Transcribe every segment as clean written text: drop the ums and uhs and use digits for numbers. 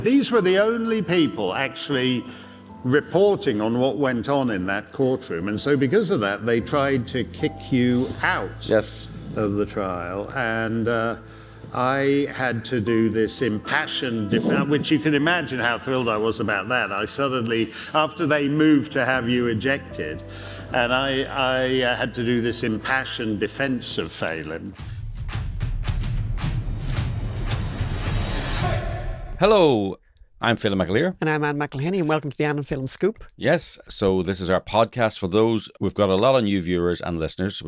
These were the only people actually reporting on what went on in that courtroom, and so because of that, they tried to kick you out of the trial, and I had to do this impassioned defense, which you can imagine how thrilled I was about that. I suddenly, after they moved to have you ejected, and I had to do this impassioned defense of Phelan. Hello, I'm Phelan McAleer. And I'm Anne McElhinney, and welcome to the Anne and Film Scoop. Yes, so this is our podcast for those. We've got a lot of new viewers and listeners.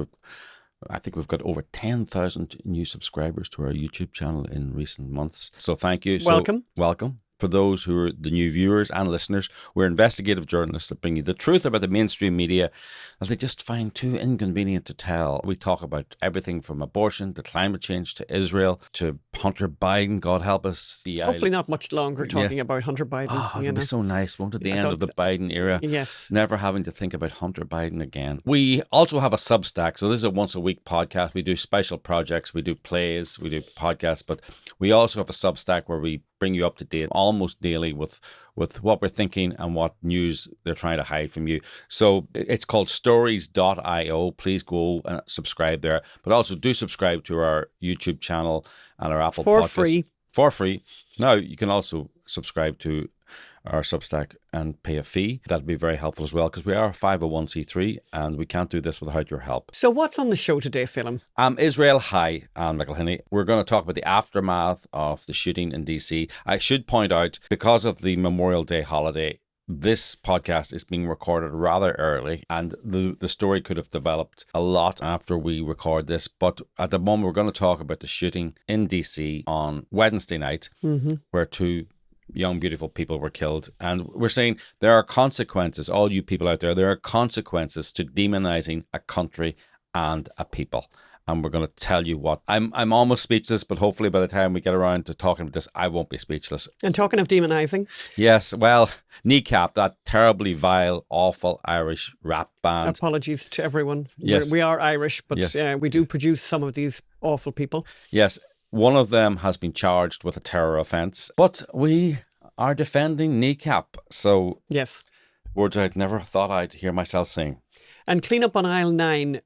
I think we've got over 10,000 new subscribers to our YouTube channel in recent months. So thank you. Welcome. Welcome. For those who are the new viewers and listeners, we're investigative journalists that bring you the truth about the mainstream media that they just find too inconvenient to tell. We talk about everything from abortion to climate change to Israel to Hunter Biden, God help us. Hopefully not much longer talking about Hunter Biden. Oh, it'll be so nice, won't it? The end of the Biden era. Yes. Never having to think about Hunter Biden again. We also have a Substack. So this is a once a week podcast. We do special projects. We do plays. We do podcasts. But we also have a Substack where we bring you up to date almost daily with what we're thinking and what news they're trying to hide from you. So it's called stories.io. Please go and subscribe there. But also do subscribe to our YouTube channel and our Apple Podcasts. For free. Now, you can also subscribe to our Substack and pay a fee. That'd be very helpful as well, because we are a 501c3 and we can't do this without your help. So what's on the show today, Phelan? Israel, hi, I'm Michael Mann. We're going to talk about the aftermath of the shooting in DC. I should point out, because of the Memorial Day holiday, this podcast is being recorded rather early, and the story could have developed a lot after we record this. But at the moment, we're going to talk about the shooting in DC on Wednesday night, where two young, beautiful people were killed. And we're saying there are consequences, all you people out there, there are consequences to demonizing a country and a people. And we're going to tell you what. I'm almost speechless, but hopefully by the time we get around to talking about this, I won't be speechless. And talking of demonizing. Yes, well, Kneecap, that terribly vile, awful Irish rap band. Apologies to everyone. Yes. We are Irish, but yes. We do produce some of these awful people. Yes. One of them has been charged with a terror offence, but we are defending Kneecap. So, yes, words I'd never thought I'd hear myself sing. And clean up on aisle 9.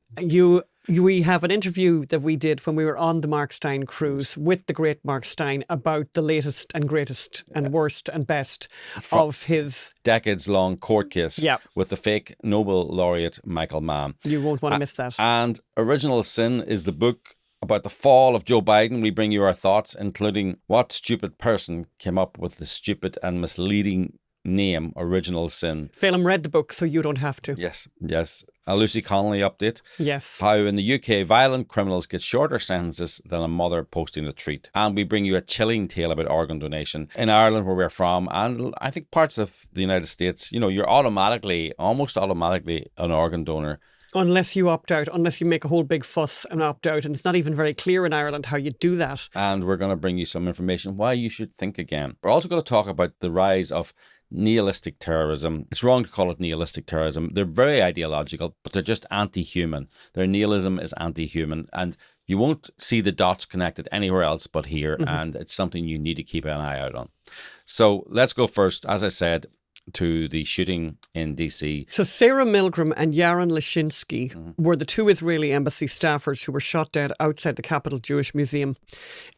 We have an interview that we did when we were on the Mark Steyn cruise with the great Mark Steyn about the latest and greatest and worst and best of his decades-long court case with the fake Nobel laureate Michael Mann. You won't want to miss that. And Original Sin is the book about the fall of Joe Biden. We bring you our thoughts, including what stupid person came up with the stupid and misleading name Original Sin. Phelan read the book, so you don't have to. Yes. A Lucy Connelly update. Yes. How in the UK, violent criminals get shorter sentences than a mother posting a treat. And we bring you a chilling tale about organ donation. In Ireland, where we're from, and I think parts of the United States, you're almost automatically an organ donor. Unless you opt out, unless you make a whole big fuss and opt out. And it's not even very clear in Ireland how you do that. And we're going to bring you some information why you should think again. We're also going to talk about the rise of nihilistic terrorism. It's wrong to call it nihilistic terrorism. They're very ideological, but they're just anti-human. Their nihilism is anti-human. And you won't see the dots connected anywhere else but here. And it's something you need to keep an eye out on. So let's go first, as I said, to the shooting in DC. So Sarah Milgram and Yaron Lashinsky were the two Israeli embassy staffers who were shot dead outside the Capital Jewish Museum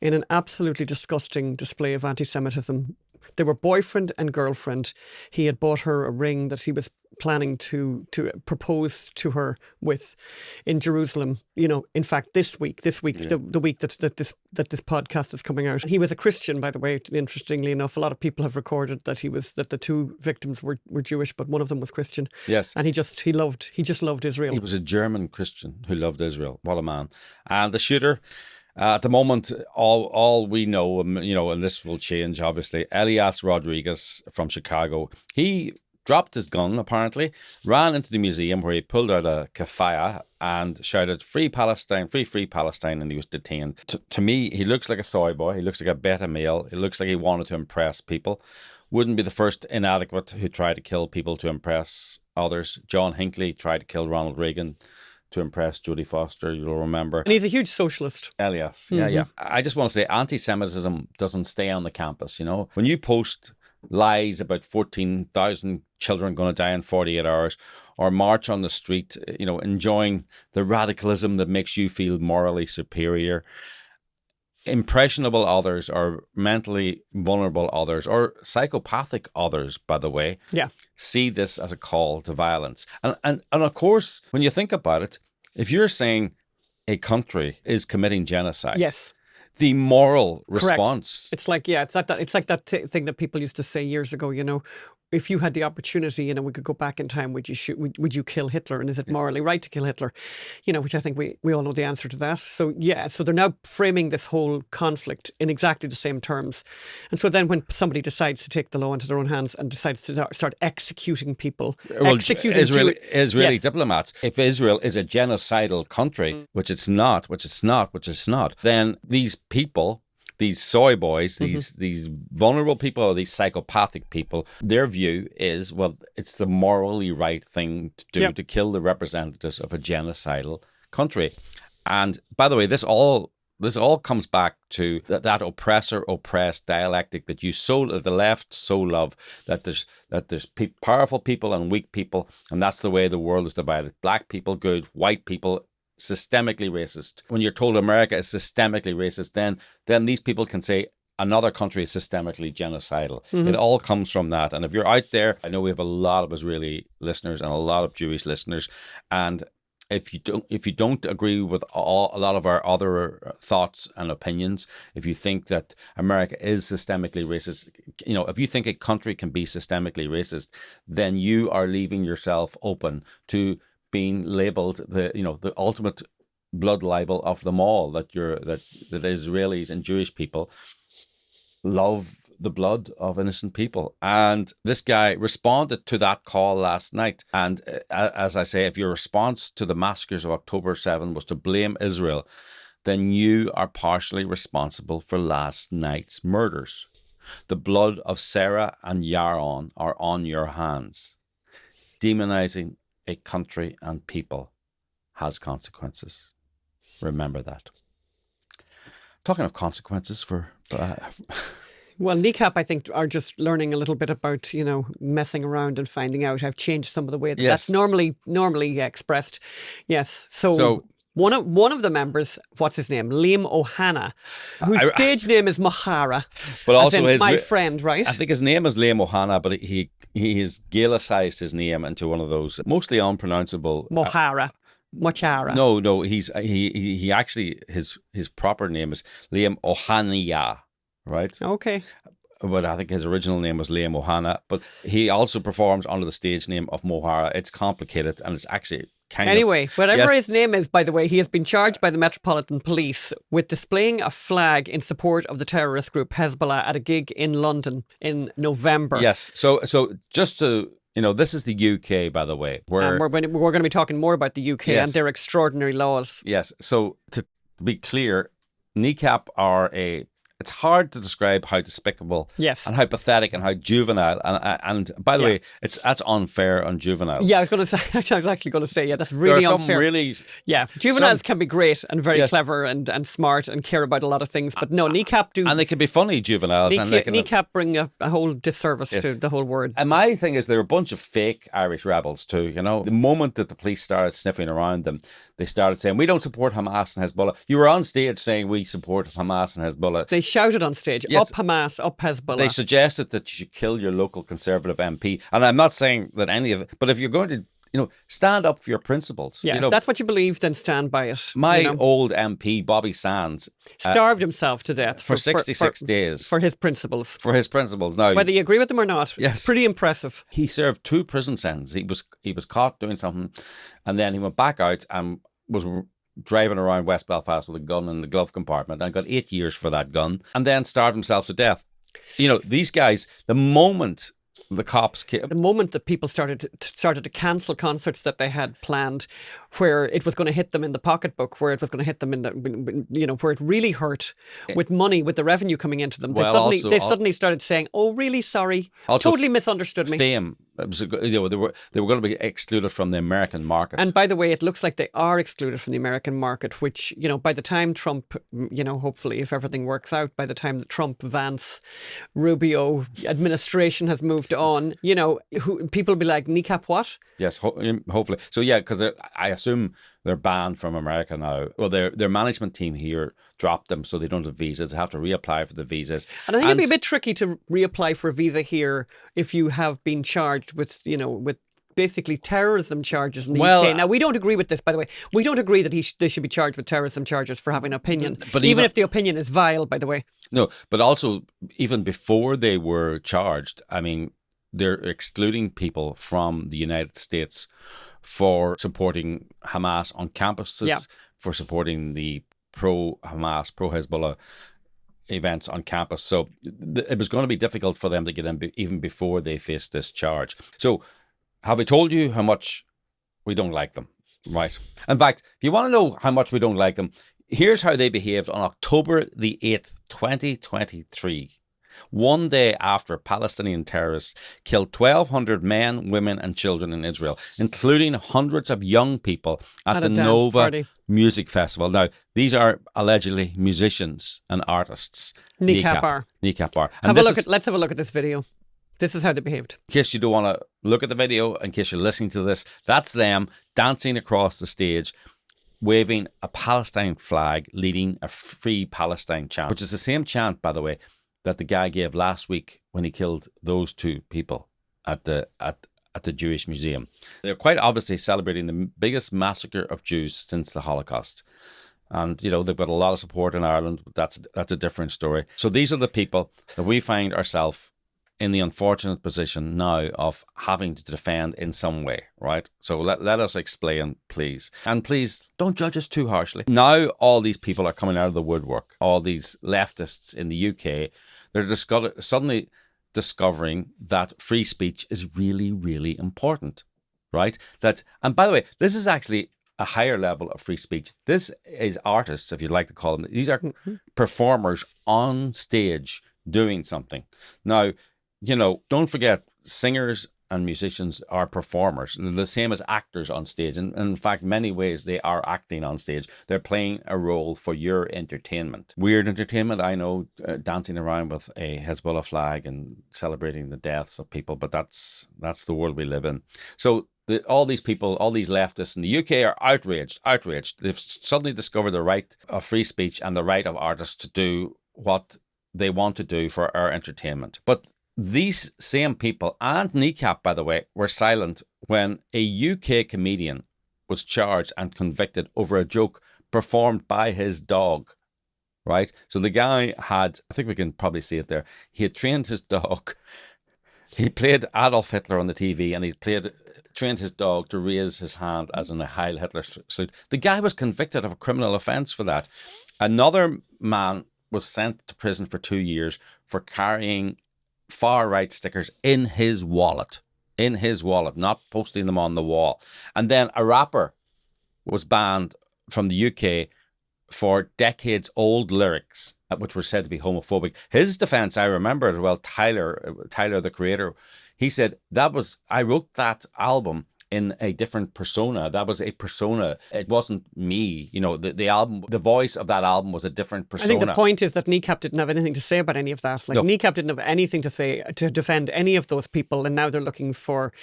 in an absolutely disgusting display of anti-Semitism. They were boyfriend and girlfriend. He had bought her a ring that he was planning to propose to her with in Jerusalem. In fact, this week, the week that this podcast is coming out. He was a Christian, by the way. Interestingly enough, a lot of people have recorded that the two victims were Jewish, but one of them was Christian. Yes, and he just loved Israel. He was a German Christian who loved Israel. What a man! And the shooter. At the moment, all we know, and this will change, obviously, Elias Rodriguez from Chicago, he dropped his gun, apparently, ran into the museum where he pulled out a keffiyeh and shouted, "Free Palestine, free Palestine," and he was detained. To me, he looks like a soy boy. He looks like a beta male. It looks like he wanted to impress people. Wouldn't be the first inadequate who tried to kill people to impress others. John Hinckley tried to kill Ronald Reagan to impress Jodie Foster, you'll remember. And he's a huge socialist. Elias, yeah. I just want to say anti-Semitism doesn't stay on the campus, When you post lies about 14,000 children going to die in 48 hours, or march on the street, enjoying the radicalism that makes you feel morally superior, impressionable others or mentally vulnerable others or psychopathic others, by the way, see this as a call to violence. And of course, when you think about it, if you're saying a country is committing genocide, yes, the moral response. Correct. It's like that thing that people used to say years ago, if you had the opportunity, we could go back in time, would you kill Hitler? And is it morally right to kill Hitler? Which I think we all know the answer to that. So so they're now framing this whole conflict in exactly the same terms. And so then when somebody decides to take the law into their own hands and decides to start executing people, Israeli diplomats, if Israel is a genocidal country, which it's not, then these people, these soy boys, these vulnerable people, or these psychopathic people, their view is, well, it's the morally right thing to do to kill the representatives of a genocidal country. And by the way, this all comes back to that oppressor-oppressed dialectic that the left so love, that there's powerful people and weak people, and that's the way the world is divided. Black people good, white people systemically racist. When you're told America is systemically racist, then these people can say another country is systemically genocidal. It all comes from that. And if you're out there, I know we have a lot of Israeli listeners and a lot of Jewish listeners, and if you don't agree with a lot of our other thoughts and opinions, if you think that America is systemically racist, if you think a country can be systemically racist, then you are leaving yourself open to being labelled the ultimate blood libel of them all, that Israelis and Jewish people love the blood of innocent people. And this guy responded to that call last night. And as I say, if your response to the massacres of October 7 was to blame Israel, then you are partially responsible for last night's murders. The blood of Sarah and Yaron are on your hands. Demonizing a country and people has consequences. Remember that. Talking of consequences well, Kneecap, I think, are just learning a little bit about, messing around and finding out. I've changed some of the way that's normally expressed. Yes. So one of the members, what's his name? Liam Ohana, whose stage name is Mohara. But also my friend, right? I think his name is Liam Ohana, but he has Gaelicized his name into one of those mostly unpronounceable Mohara. Mochara. No, he actually his proper name is Liam Ohania, right? Okay. But I think his original name was Liam Ohana, but he also performs under the stage name of Mohara. It's complicated, and it's actually whatever his name is, by the way, he has been charged by the Metropolitan Police with displaying a flag in support of the terrorist group Hezbollah at a gig in London in November. Yes. So just to, this is the UK, by the way. We're going to be talking more about the UK and their extraordinary laws. Yes. So to be clear, Kneecap are it's hard to describe how despicable and how pathetic and how juvenile. And by the way, that's unfair on juveniles. Yeah, I was actually going to say, that's really unfair. Juveniles can be great and very clever and smart and care about a lot of things, but no, Kneecap do. And they can be funny juveniles. Kneecap bring a whole disservice to the whole word. And my thing is, they're a bunch of fake Irish rebels too. The moment that the police started sniffing around them, they started saying, we don't support Hamas and Hezbollah. You were on stage saying we support Hamas and Hezbollah. They shouted on stage, up Hamas, up Hezbollah. They suggested that you should kill your local Conservative MP. And I'm not saying that any of it, but if you're going to, stand up for your principles. Yeah, if that's what you believe, then stand by it. My old MP, Bobby Sands, starved himself to death for 66 days. For his principles. Now, whether you agree with them or not, it's pretty impressive. He served 2 prison sentences. He was caught doing something, and then he went back out and was driving around West Belfast with a gun in the glove compartment and got 8 years for that gun, and then starved himself to death. These guys, the moment the cops came, the moment that people started to cancel concerts that they had planned, where it was going to hit them in the pocketbook, where it was going to hit them in the, where it really hurt with money, with the revenue coming into them, they suddenly started saying, "Oh, really sorry, totally misunderstood me." Fame. It was, they were going to be excluded from the American market. And by the way, it looks like they are excluded from the American market, which, by the time Trump, hopefully if everything works out, by the time the Trump, Vance, Rubio administration has moved on, people will be like, Kneecap what? Yes, hopefully. So yeah, because I assume they're banned from America now. Well, their management team here dropped them, so they don't have visas. They have to reapply for the visas. And I think it'd be a bit tricky to reapply for a visa here if you have been charged with, with basically terrorism charges in the UK. Now, we don't agree with this, by the way. We don't agree that they should be charged with terrorism charges for having an opinion, but even if the opinion is vile, by the way. No, but also even before they were charged, I mean, they're excluding people from the United States for supporting Hamas on campuses, for supporting the pro-Hamas, pro-Hezbollah events on campus. So it was going to be difficult for them to get in even before they faced this charge. So have we told you how much we don't like them? Right. In fact, if you want to know how much we don't like them, here's how they behaved on October the 8th, 2023. One day after Palestinian terrorists killed 1,200 men, women and children in Israel, including hundreds of young people at the Nova Music Festival. Now, these are allegedly musicians and artists. Kneecap are. Let's have a look at this video. This is how they behaved. In case you don't want to look at the video, in case you're listening to this, that's them dancing across the stage, waving a Palestine flag, leading a Free Palestine chant, which is the same chant, by the way, that the guy gave last week when he killed those two people at the Jewish Museum. They're quite obviously celebrating the biggest massacre of Jews since the Holocaust. And, they've got a lot of support in Ireland, but that's a different story. So these are the people that we find ourselves in the unfortunate position now of having to defend in some way, right? So let us explain, please. And please don't judge us too harshly. Now all these people are coming out of the woodwork, all these leftists in the UK, they're suddenly discovering that free speech is really, really important, right? And by the way, this is actually a higher level of free speech. This is artists, if you'd like to call them. These are performers on stage doing something. Now, don't forget, singers and musicians are performers. They're the same as actors on stage. And in fact, many ways they are acting on stage. They're playing a role for your entertainment. Weird entertainment, I know, dancing around with a Hezbollah flag and celebrating the deaths of people, but that's the world we live in. So all these people, all these leftists in the UK are outraged. They've suddenly discovered the right of free speech and the right of artists to do what they want to do for our entertainment. But these same people, and Kneecap, by the way, were silent when a UK comedian was charged and convicted over a joke performed by his dog, right? So the guy had, I think we can probably see it there, he had trained his dog. He played Adolf Hitler on the TV, and he trained his dog to raise his hand as in a Heil Hitler salute. The guy was convicted of a criminal offence for that. Another man was sent to prison for 2 years for carrying far-right stickers in his wallet, not posting them on the wall. And then a rapper was banned from the UK for decades-old lyrics, which were said to be homophobic. His defense, I remember as well, Tyler, the creator, he said, I wrote that album in a different persona. That was a persona. It wasn't me. The album, the voice of that album was a different persona. I think the point is that Kneecap didn't have anything to say about any of that. Kneecap didn't have anything to say to defend any of those people, and now they're looking for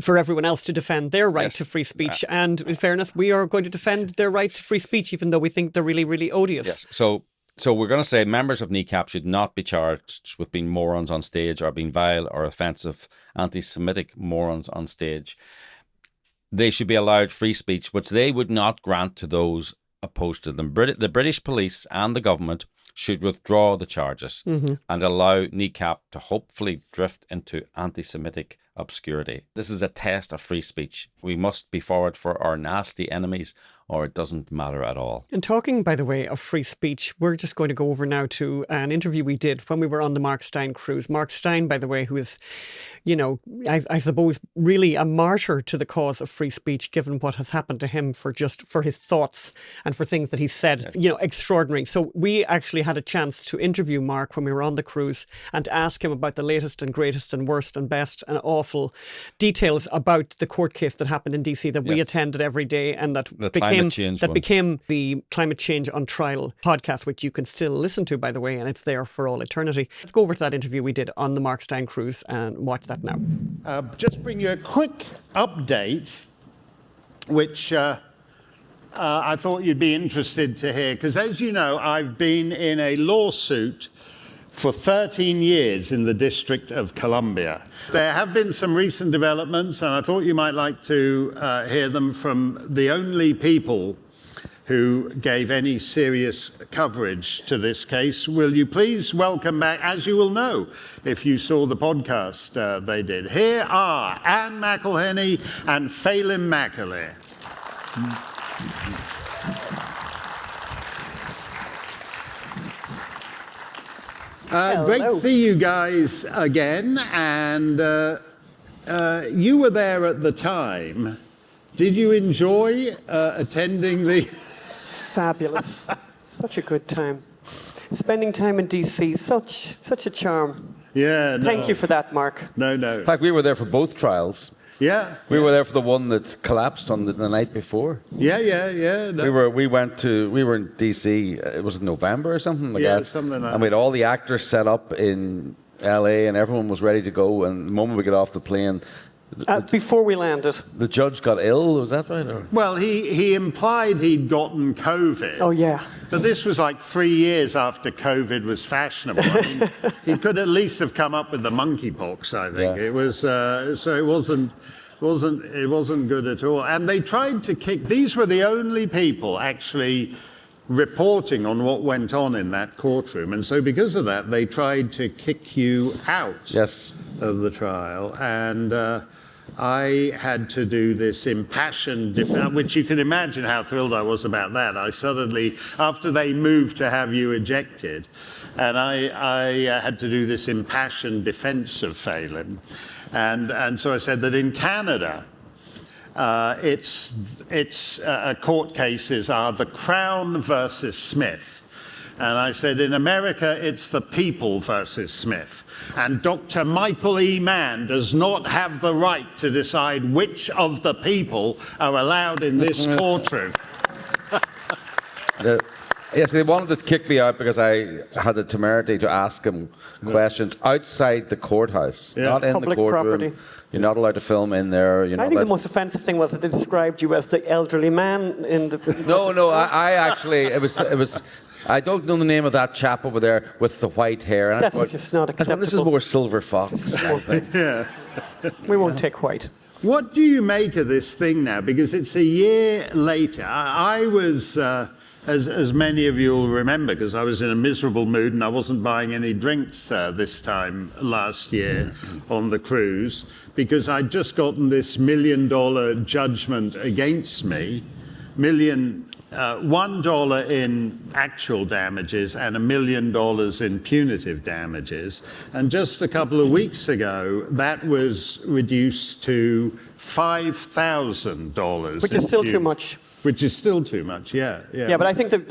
everyone else to defend their right to free speech. And in fairness, we are going to defend their right to free speech, even though we think they're really, really odious. Yes. So we're going to say members of Kneecap should not be charged with being morons on stage or being vile or offensive anti-Semitic morons on stage. They should be allowed free speech, which they would not grant to those opposed to them. The British police and the government should withdraw the charges and allow Kneecap to hopefully drift into anti-Semitic obscurity. This is a test of free speech. We must be forward for our nasty enemies or it doesn't matter at all. And talking, by the way, of free speech, we're just going to go over now to an interview we did when we were on the Mark Steyn cruise. Mark Steyn, by the way, who is, you know, I suppose really a martyr to the cause of free speech, given what has happened to him for his thoughts and for things that he said, you know, extraordinary. So we actually had a chance to interview Mark when we were on the cruise and ask him about the latest and greatest and worst and best and awful details about the court case that happened in DC that we attended every day, and that became the Climate Change on Trial podcast, which you can still listen to, by the way, and it's there for all eternity. Let's go over to that interview we did on the Mark Steyn cruise and watch that now. Just bring you a quick update, which I thought you'd be interested to hear, because as you know, I've been in a lawsuit for 13 years in the District of Columbia. There have been some recent developments, and I thought you might like to hear them from the only people who gave any serious coverage to this case. Will you please welcome back, as you will know if you saw the podcast they did. Here are Anne McElhenney and Phelim McAleer. Great to see you guys again, and you were there at the time. Did you enjoy attending the... Fabulous. Such a good time. Spending time in DC, such a charm. Yeah. No. Thank you for that, Mark. No. In fact, we were there for both trials. Yeah. We were there for the one that collapsed on the night before. Yeah. No. We were in DC. It was in November or something like that. Yeah, something like that. And we had all the actors set up in LA, and everyone was ready to go. And the moment we got off the plane, before we landed, the judge got ill. Was that right? Or? Well, he implied he'd gotten COVID. Oh yeah. But this was like 3 years after COVID was fashionable. I mean, he could at least have come up with the monkeypox. I think it was. So it wasn't good at all. And they tried to kick. These were the only people actually reporting on what went on in that courtroom, and so because of that, they tried to kick you out of the trial. And I had to do this impassioned defense, which you can imagine how thrilled I was about that. I suddenly, after they moved to have you ejected, and I had to do this impassioned defense of Phelim. And so I said that in Canada, court cases are the Crown versus Smith. And I said, in America, it's the people versus Smith. And Dr. Michael E. Mann does not have the right to decide which of the people are allowed in this courtroom. Yes, they wanted to kick me out because I had the temerity to ask him questions outside the courthouse, not in Public the courtroom. property. You're not allowed to film in there. I think the most offensive thing was that they described you as the elderly man in the... No, I actually, it was. I don't know the name of that chap over there with the white hair. And That's just not acceptable. This is more Silver Fox. We won't take white. What do you make of this thing now? Because it's a year later. I was, as many of you will remember, because I was in a miserable mood and I wasn't buying any drinks this time last year on the cruise, because I'd just gotten this $1 million judgment against me, $1 in actual damages and $1 million in punitive damages. And just a couple of weeks ago, that was reduced to $5,000. Which is still too much. Which is still too much, yeah. Yeah, but I think that,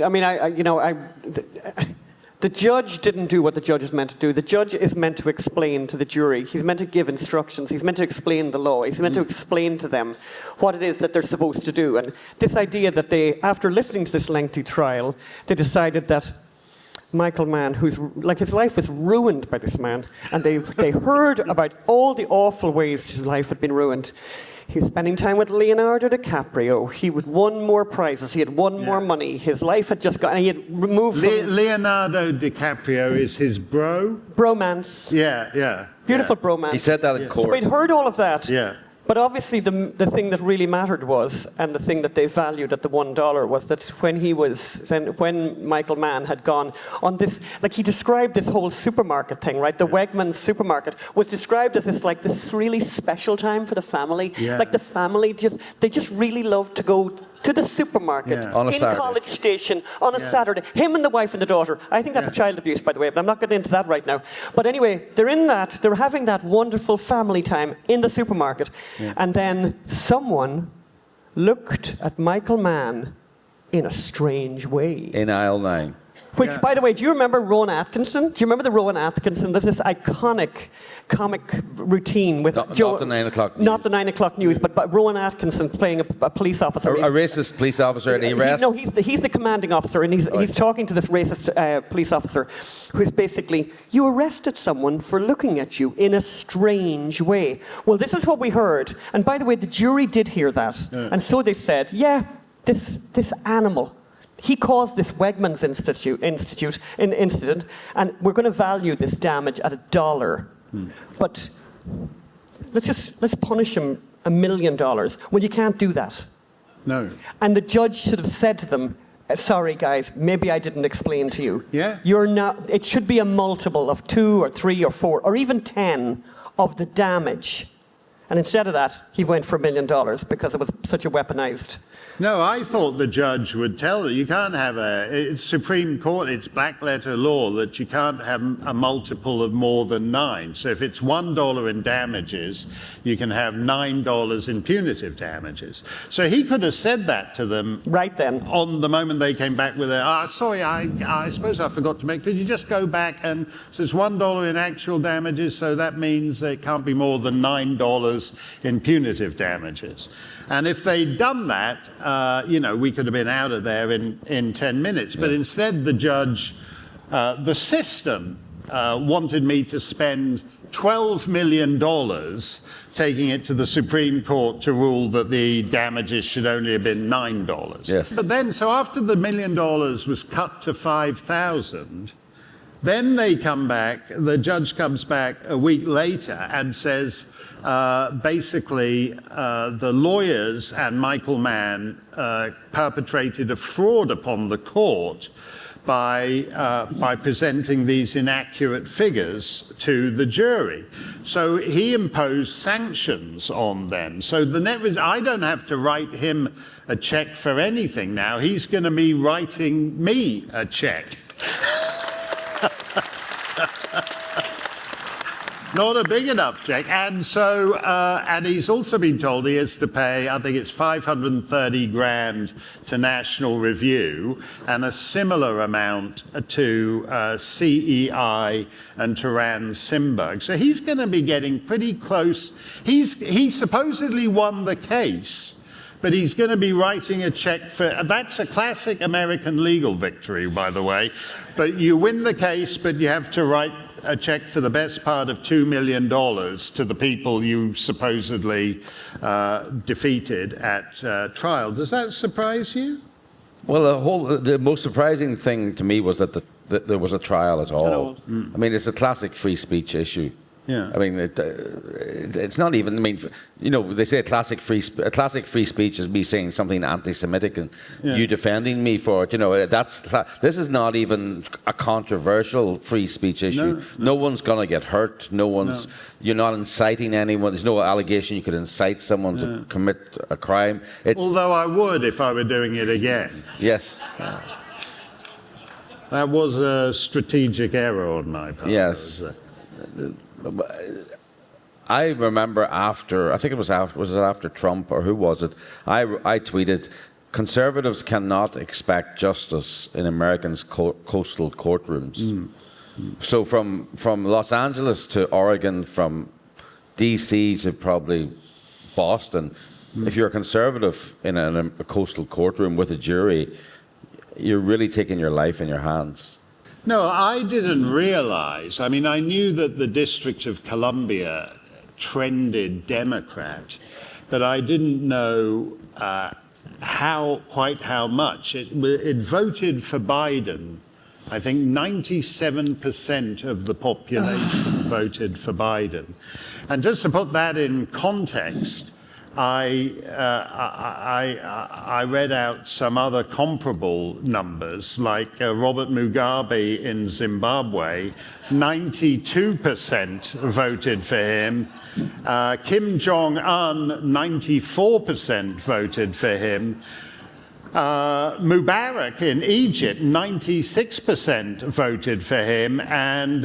the judge didn't do what the judge is meant to do. The judge is meant to explain to the jury. He's meant to give instructions. He's meant to explain the law. He's meant to explain to them what it is that they're supposed to do. And this idea that they, after listening to this lengthy trial, they decided that Michael Mann, who's like his life was ruined by this man, and they heard about all the awful ways his life had been ruined. He was spending time with Leonardo DiCaprio. He had won more prizes. He had won more money. His life had just gone. He had removed Leonardo DiCaprio is his bro? Bromance. Yeah. Beautiful bromance. He said that in court. So we'd heard all of that. Yeah. But obviously the thing that really mattered was, and the thing that they valued at the $1 was that when Michael Mann had gone on this, like he described this whole supermarket thing, right? The Wegmans supermarket was described as this really special time for the family. Yeah. Like the family they just really loved to go to the supermarket On a in Saturday. College Station on a Saturday. Him and the wife and the daughter. I think that's child abuse, by the way, but I'm not getting into that right now. But anyway, they're having that wonderful family time in the supermarket. And then someone looked at Michael Mann in a strange way. In aisle 9. Which, by the way, do you remember Rowan Atkinson? Do you remember the Rowan Atkinson? There's this iconic comic routine with Not the 9 o'clock news. Not the 9 o'clock news, but Rowan Atkinson playing a police officer. A racist police officer and he arrests... No, he's the commanding officer, and he's talking to this racist police officer who's basically, you arrested someone for looking at you in a strange way. Well, this is what we heard. And by the way, the jury did hear that. And so they said, this animal, he caused this Wegmans incident, and we're going to value this damage at $1. But let's punish him $1 million. Well, you can't do that. No. And the judge should have said to them, sorry guys, maybe I didn't explain to you. Yeah. It should be a multiple of 2 or 3 or 4 or even 10 of the damage. And instead of that, he went for $1 million because it was such a weaponized. No, I thought the judge would tell you can't have it's Supreme Court, it's black letter law that you can't have a multiple of more than 9. So if it's $1 in damages, you can have $9 in punitive damages. So he could have said that to them right then. On the moment they came back with it. Sorry, I suppose I forgot to could you just go back and so it's $1 in actual damages, so that means it can't be more than $9 in punitive damages. And if they'd done that, we could have been out of there in 10 minutes. But instead, the judge, the system wanted me to spend $12 million taking it to the Supreme Court to rule that the damages should only have been $9. Yes. But then, so after the $1 million was cut to $5,000, then they come back, the judge comes back a week later and says, basically, the lawyers and Michael Mann perpetrated a fraud upon the court by presenting these inaccurate figures to the jury. So he imposed sanctions on them. So the net result, I don't have to write him a check for anything now. He's going to be writing me a check. Not a big enough check. And so, and he's also been told he has to pay, I think it's 530 grand to National Review and a similar amount to CEI and to Rand Simberg. So he's going to be getting pretty close. He supposedly won the case, but he's going to be writing a check for, that's a classic American legal victory, by the way. But you win the case, but you have to write a check for the best part of $2 million to the people you supposedly defeated at trial. Does that surprise you? Well, the most surprising thing to me was that there was a trial at all. I mean, it's a classic free speech issue. Yeah. I mean, it's not even. I mean, they say a classic free speech is me saying something anti-Semitic and you defending me for it. This is not even a controversial free speech issue. No one's gonna get hurt. You're not inciting anyone. There's no allegation you could incite someone to commit a crime. Although I would if I were doing it again. Yes. That was a strategic error on my part. Yes. I remember after, I think it was after Trump or who was it? I tweeted, conservatives cannot expect justice in Americans' coastal courtrooms. So from Los Angeles to Oregon, from DC to probably Boston, if you're a conservative in a coastal courtroom with a jury, you're really taking your life in your hands. No, I didn't realize. I mean, I knew that the District of Columbia trended Democrat, but I didn't know quite how much. It voted for Biden. I think 97% of the population voted for Biden. And just to put that in context, I read out some other comparable numbers, like Robert Mugabe in Zimbabwe, 92% voted for him. Kim Jong-un, 94% voted for him. Mubarak in Egypt, 96% voted for him, and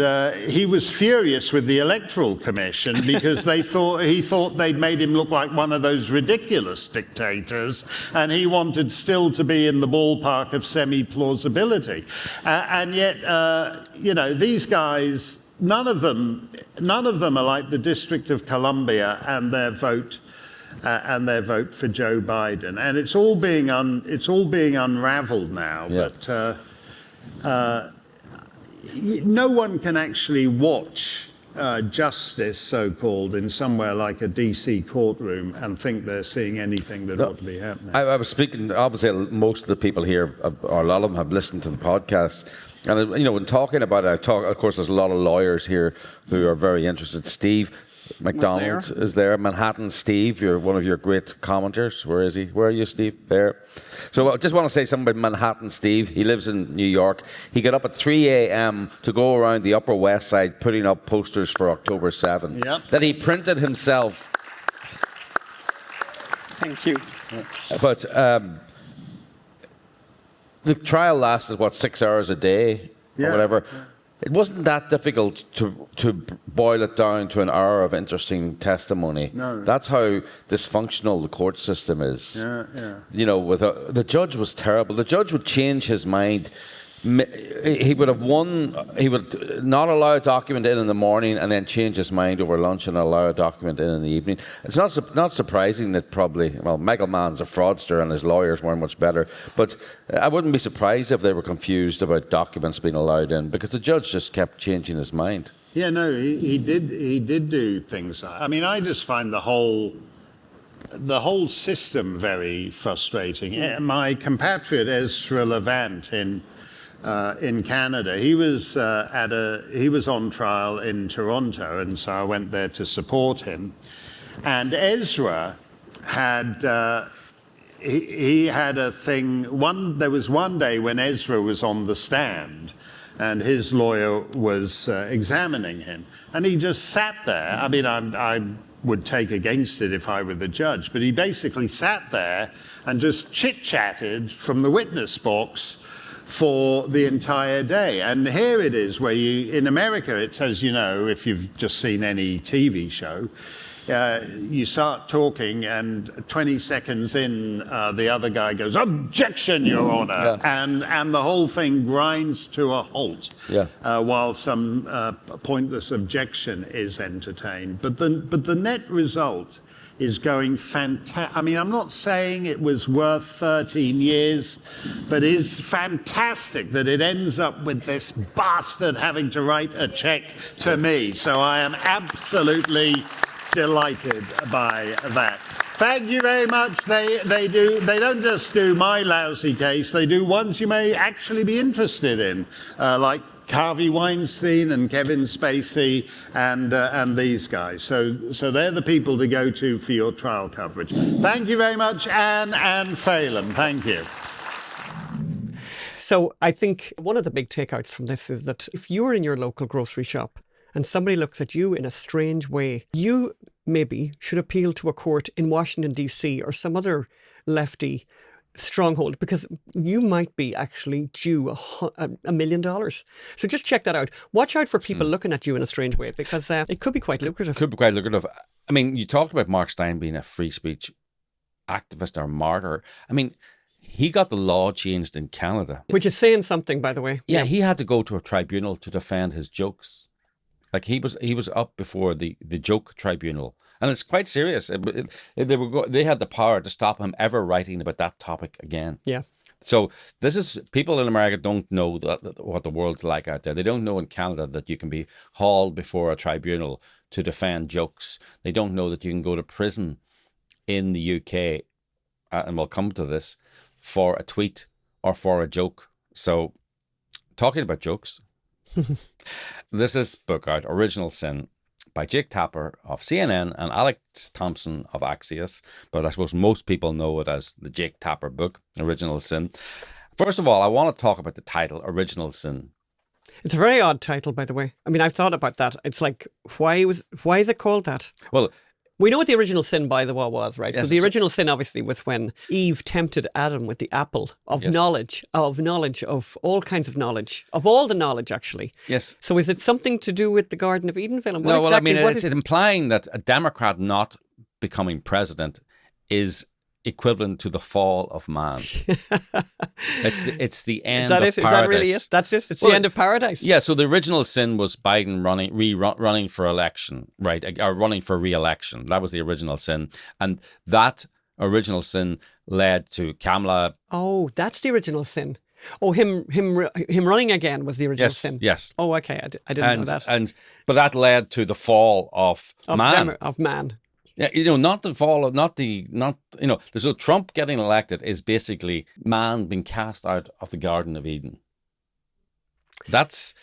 he was furious with the Electoral Commission because he thought they'd made him look like one of those ridiculous dictators, and he wanted still to be in the ballpark of semi-plausibility. And yet, these guys, none of them are like the District of Columbia and their vote for Joe Biden, and it's all being unraveled now. Yeah. But no one can actually watch justice, so-called, in somewhere like a DC courtroom and think they're seeing anything that ought to be happening. I was speaking. Obviously, most of the people here, or a lot of them, have listened to the podcast. And when talking about it, of course, there's a lot of lawyers here who are very interested. Steve McDonald is there. Manhattan Steve, you're one of your great commenters. Where is he? Where are you, Steve? There. So I just want to say something about Manhattan Steve. He lives in New York. He got up at 3 a.m. to go around the Upper West Side putting up posters for October 7th that he printed himself. Thank you. But the trial lasted, 6 hours a day or whatever. Yeah. It wasn't that difficult to boil it down to an hour of interesting testimony. No. That's how dysfunctional the court system is. Yeah. The judge was terrible. The judge would change his mind. He would have he would not allow a document in the morning and then change his mind over lunch and allow a document in the evening. It's not surprising that Michael Mann's a fraudster and his lawyers weren't much better, but I wouldn't be surprised if they were confused about documents being allowed in, because the judge just kept changing his mind. Yeah, no, he did do things. I mean, I just find the whole system very frustrating. My compatriot Ezra Levant in Canada, he was on trial in Toronto, and so I went there to support him. And Ezra had he had a thing. There was one day when Ezra was on the stand, and his lawyer was examining him, and he just sat there. I mean, I would take against it if I were the judge, but he basically sat there and just chit-chatted from the witness box for the entire day. And here it is where in America, it says, if you've just seen any TV show, you start talking and 20 seconds in, the other guy goes, "Objection, Your Honor." Yeah. And the whole thing grinds to a halt while some pointless objection is entertained. But the net result is going fantastic. I mean, I'm not saying it was worth 13 years, but it's fantastic that it ends up with this bastard having to write a check to me. So I am absolutely delighted by that. Thank you very much. They don't just do my lousy case, they do ones you may actually be interested in, like Harvey Weinstein and Kevin Spacey and these guys. So they're the people to go to for your trial coverage. Thank you very much, Anne and Phelan. Thank you. So I think one of the big takeouts from this is that if you're in your local grocery shop and somebody looks at you in a strange way, you maybe should appeal to a court in Washington, D.C. or some other lefty stronghold, because you might be actually due $1 million. So just check that out. Watch out for people looking at you in a strange way, because it could be quite lucrative. Could be quite lucrative. I mean, you talked about Mark Steyn being a free speech activist or martyr. I mean, he got the law changed in Canada. Which is saying something, by the way. Yeah, he had to go to a tribunal to defend his jokes. Like he was up before the joke tribunal. And it's quite serious. They had the power to stop him ever writing about that topic again. Yeah. So people in America don't know what the world's like out there. They don't know in Canada that you can be hauled before a tribunal to defend jokes. They don't know that you can go to prison in the UK, and we'll come to this, for a tweet or for a joke. So talking about jokes, this is book out, Original Sin, by Jake Tapper of CNN and Alex Thompson of Axios, but I suppose most people know it as the Jake Tapper book, Original Sin. First of all, I want to talk about the title, Original Sin. It's a very odd title, by the way. I mean, I've thought about that. It's like, why is it called that? Well, We know what the original sin, by the way, was, right? Yes, so the original sin, obviously, was when Eve tempted Adam with the apple of knowledge of all kinds of knowledge, of all the knowledge, actually. Yes. So is it something to do with the Garden of Eden film? No, well, I mean, it's implying that a Democrat not becoming president is equivalent to the fall of man. It's the end of paradise. Is that really it? That's it? It's the end of paradise? Yeah, so the original sin was Biden running for election, right? Or running for re-election. That was the original sin. And that original sin led to Kamala. Oh, that's the original sin. Oh, him running again was the original sin. Yes. Oh, okay. I didn't know that. But that led to the fall of man. Of man. Yeah, not the fall of, so Trump getting elected is basically man being cast out of the Garden of Eden. That's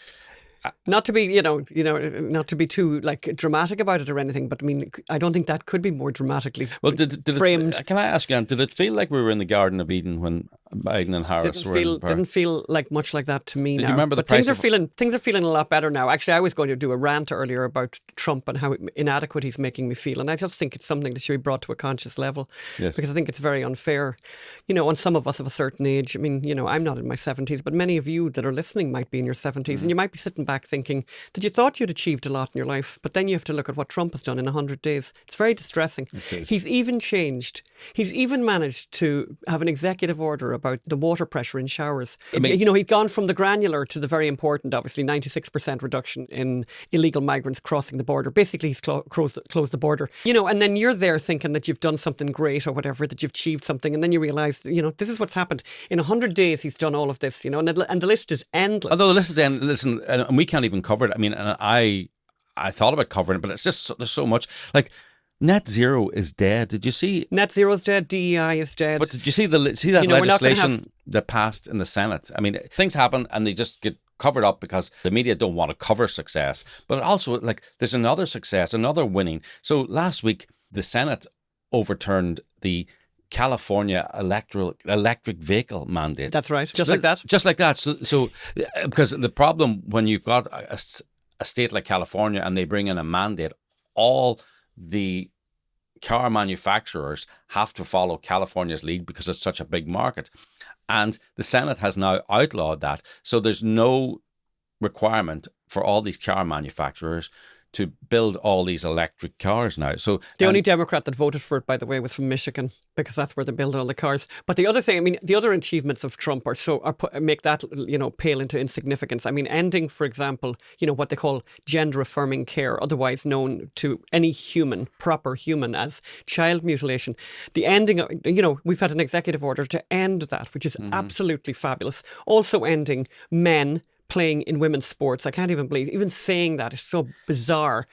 not to be, not to be too dramatic about it or anything, but I mean, I don't think that could be more dramatically framed. Can I ask you, did it feel like we were in the Garden of Eden when Biden and Harris were in power? Didn't feel like much like that to me now. Did you remember things are feeling a lot better now. Actually, I was going to do a rant earlier about Trump and how inadequate he's making me feel, and I just think it's something that should be brought to a conscious level. Yes. Because I think it's very unfair. On some of us of a certain age. I mean, I'm not in my 70s, but many of you that are listening might be in your 70s, and you might be sitting back thinking that you thought you'd achieved a lot in your life, but then you have to look at what Trump has done in 100 days. It's very distressing. He's even changed. He's even managed to have an executive order about the water pressure in showers. He'd gone from the granular to the very important, obviously, 96% reduction in illegal migrants crossing the border. Basically, he's closed the border. And then you're there thinking that you've done something great or whatever, that you've achieved something, and then you realise, this is what's happened. In 100 days, he's done all of this, and the list is endless. Although the list is endless, listen, and we can't even cover it. I mean, and I thought about covering it, but it's just, there's so much. Like, net zero is dead. Did you see? Net zero is dead. DEI is dead. But did you see that legislation that passed in the Senate? I mean, things happen and they just get covered up because the media don't want to cover success. But also, there's another success, another winning. So last week, the Senate overturned the California electric vehicle mandate. That's right. Just like that. Just like that. So because the problem when you've got a state like California and they bring in a mandate, all the car manufacturers have to follow California's lead because it's such a big market. And the Senate has now outlawed that. So there's no requirement for all these car manufacturers to build all these electric cars now. So the only Democrat that voted for it, by the way, was from Michigan, because that's where they build all the cars. But the other thing, I mean, the other achievements of Trump make that, pale into insignificance. I mean, ending, for example, what they call gender affirming care, otherwise known to any proper human, as child mutilation. The ending of, we've had an executive order to end that, which is absolutely fabulous. Also ending men playing in women's sports. I can't even believe, even saying that is so bizarre.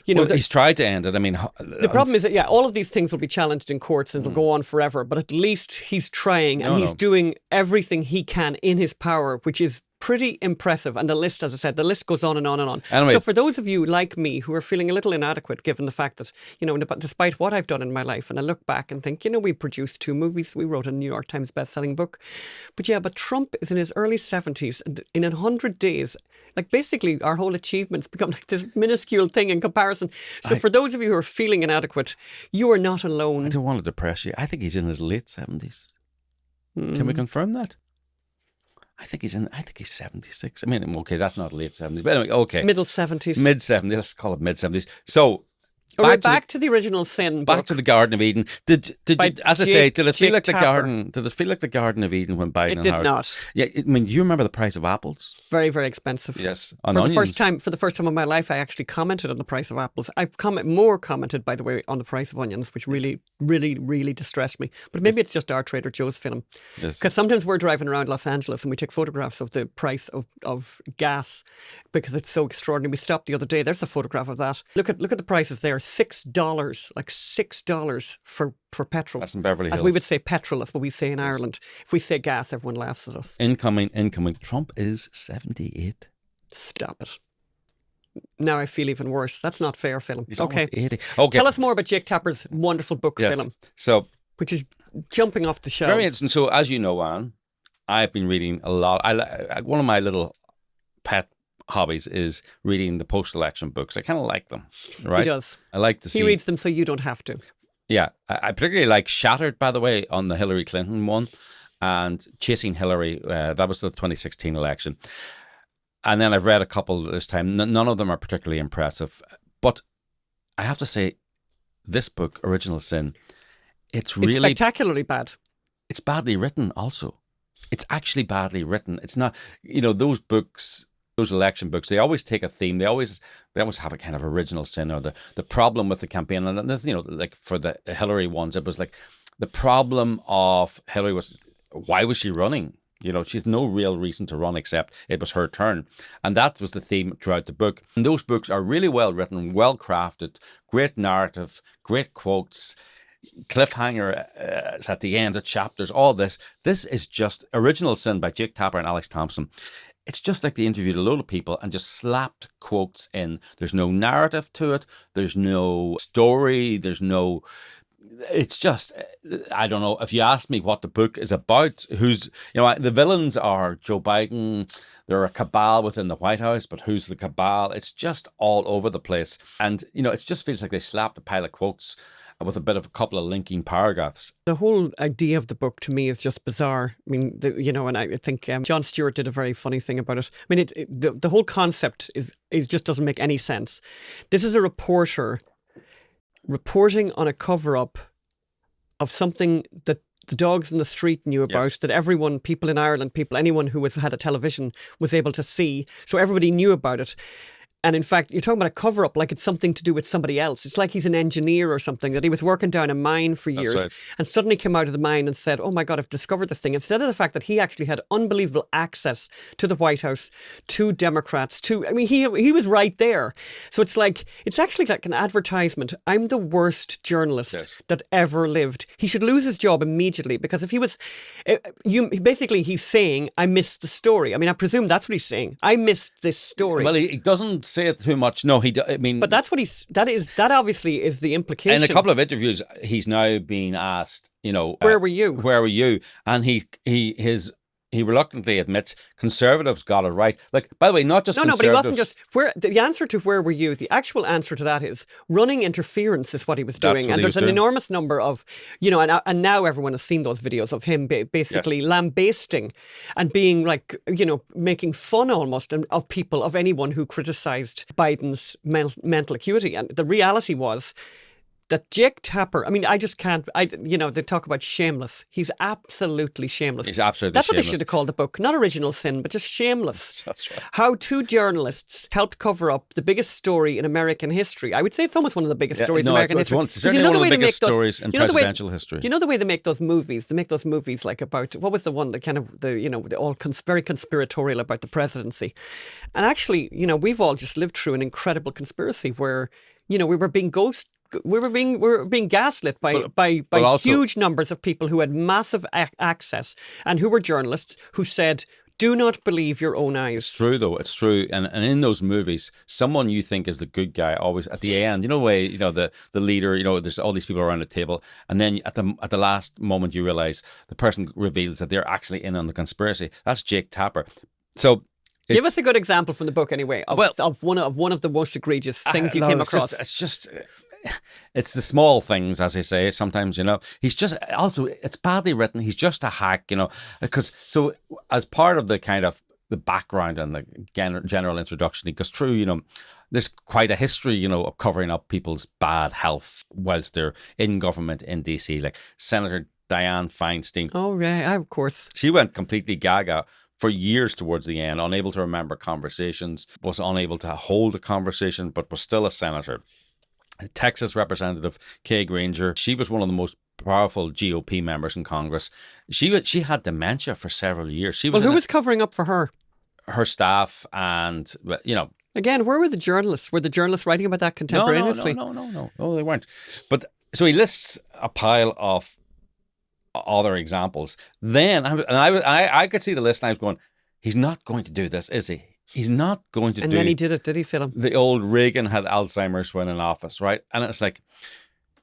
He's tried to end it. I mean, the problem is that, all of these things will be challenged in courts and it'll go on forever, but at least he's trying and he's doing everything he can in his power, which is pretty impressive. And the list, as I said, the list goes on and on and on. Anyway, so for those of you like me who are feeling a little inadequate, given the fact that, despite what I've done in my life, and I look back and think, we produced 2 movies, we wrote a New York Times best-selling book. But Trump is in his early 70s, and in 100 days, basically our whole achievements become like this minuscule thing in comparison. So for those of you who are feeling inadequate, you are not alone. I don't want to depress you. I think he's in his late 70s. Can we confirm that? I think he's 76. I mean, okay, that's not late 70s. But anyway, okay. Middle 70s. Mid 70s. Let's call it mid 70s. So, back to the original sin. Back to the Garden of Eden. Did you, as I say, did it feel like the Garden? Did it feel like the Garden of Eden when Biden? It did not. Yeah, I mean, do you remember the price of apples? Very, very expensive. Yes, for the first time in my life, I actually commented on the price of apples. I've commented, by the way, on the price of onions, which really, really, really distressed me. But maybe it's just our Trader Joe's film. Yes. Because sometimes we're driving around Los Angeles and we take photographs of the price of gas because it's so extraordinary. We stopped the other day. There's a photograph of that. Look at the prices there. $6, like $6 for petrol. That's in Beverly Hills. As we would say petrol, that's what we say in Ireland. If we say gas, everyone laughs at us. Incoming. Trump is 78. Stop it. Now I feel even worse. That's not fair, Philip. He's okay. 80. Okay. Tell us more about Jake Tapper's wonderful book, Philip. So, which is jumping off the shelves. Very interesting. So, as you know, Anne, I've been reading a lot. One of my little pet hobbies is reading the post-election books. I kind of like them, right? He does. I like to see. He reads them so you don't have to. Yeah. I particularly like Shattered, by the way, on the Hillary Clinton one, and Chasing Hillary. That was the 2016 election. And then I've read a couple this time. None of them are particularly impressive. But I have to say, this book, Original Sin, it's spectacularly bad. It's badly written also. It's actually badly written. It's not, those books, those election books, they always take a theme. They always have a kind of original sin, or the problem with the campaign. And, like for the Hillary ones, it was like the problem of Hillary was, why was she running? She had no real reason to run except it was her turn. And that was the theme throughout the book. And those books are really well written, well crafted, great narrative, great quotes, cliffhanger at the end of chapters, all this. This is just Original Sin by Jake Tapper and Alex Thompson. It's just like they interviewed a load of people and just slapped quotes in. There's no narrative to it. There's no story. It's just, I don't know. If you ask me what the book is about, the villains are Joe Biden. They're a cabal within the White House, but who's the cabal? It's just all over the place. And, it just feels like they slapped a pile of quotes with a couple of linking paragraphs. The whole idea of the book to me is just bizarre. I mean, and I think Jon Stewart did a very funny thing about it. I mean, the whole concept it just doesn't make any sense. This is a reporter reporting on a cover-up of something that the dogs in the street knew about, yes, that people in Ireland, anyone who had a television was able to see. So everybody knew about it. And in fact, you're talking about a cover-up like it's something to do with somebody else. It's like he's an engineer or something, that he was working down a mine for years, right, and suddenly came out of the mine and said, oh my God, I've discovered this thing. Instead of the fact that he actually had unbelievable access to the White House, to Democrats, he was right there. So it's actually like an advertisement. I'm the worst journalist, yes, that ever lived. He should lose his job immediately, because if he was, basically he's saying, I missed the story. I mean, I presume that's what he's saying. I missed this story. Well, he doesn't say it too much. No, but that's what that obviously is the implication. In a couple of interviews, he's now being asked, where were you? Where were you? And he reluctantly admits conservatives got it right. Like, by the way, not just conservatives. No, but he wasn't just the answer to where were you. The actual answer to that is running interference is what he was doing. And there's an enormous number of, and now everyone has seen those videos of him basically, yes, lambasting and being like, making fun almost of people, of anyone who criticised Biden's mental acuity. And the reality was that Jake Tapper, I mean, I just can't, they talk about shameless. He's absolutely shameless. He's absolutely That's shameless. What they should have called the book. Not Original Sin, but just shameless. That's right. How two journalists helped cover up the biggest story in American history. I would say it's almost one of the biggest stories in American history. It's certainly one of the biggest stories in presidential history. You know the way they make those movies? They make those movies like about, what was the one that kind of, very conspiratorial about the presidency. And actually, we've all just lived through an incredible conspiracy where, we were being we were being gaslit by huge numbers of people who had massive access and who were journalists who said, do not believe your own eyes. It's true, though. It's true. And in those movies, someone you think is the good guy always at the end, the way, the leader, there's all these people around the table. And then at the last moment, you realize the person reveals that they're actually in on the conspiracy. That's Jake Tapper. So give us a good example from the book, anyway, of one of the most egregious things you came across. It's the small things, as I say. Sometimes, he's just also, it's badly written. He's just a hack, because so as part of the kind of the background and the general introduction, he goes through, there's quite a history, of covering up people's bad health whilst they're in government in DC, like Senator Dianne Feinstein. Oh, right, of course. She went completely gaga for years towards the end, unable to remember conversations, was unable to hold a conversation, but was still a senator. Texas Representative Kay Granger, she was one of the most powerful GOP members in Congress. She had dementia for several years. Who was covering up for her? Her staff and, Again, where were the journalists? Were the journalists writing about that contemporaneously? No, they weren't. But so he lists a pile of other examples. Then, I could see the list and I was going, he's not going to do this, is he? He's not going to do it. And then he did it, did he, Philip? The old Reagan had Alzheimer's when in office, right? And it's like,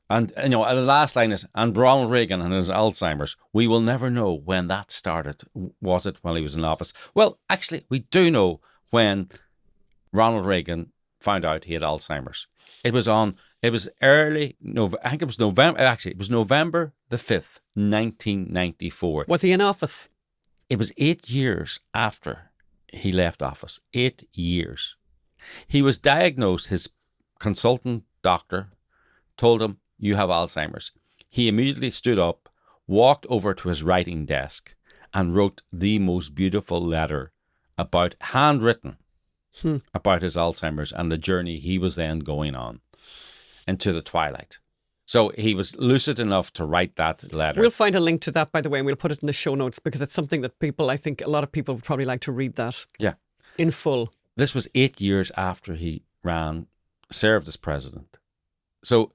and the last line is, and Ronald Reagan and his Alzheimer's, we will never know when that started. Was it while he was in office? Well, actually, we do know when Ronald Reagan found out he had Alzheimer's. It was November the 5th, 1994. Was he in office? It was 8 years after he left office. 8 years. He was diagnosed, his consultant doctor told him, you have Alzheimer's. He immediately stood up, walked over to his writing desk, and wrote the most beautiful letter handwritten, about his Alzheimer's and the journey he was then going on into the twilight. So he was lucid enough to write that letter. We'll find a link to that, by the way, and we'll put it in the show notes because it's something that I think a lot of people would probably like to read that. Yeah. In full. This was 8 years after he served as president. So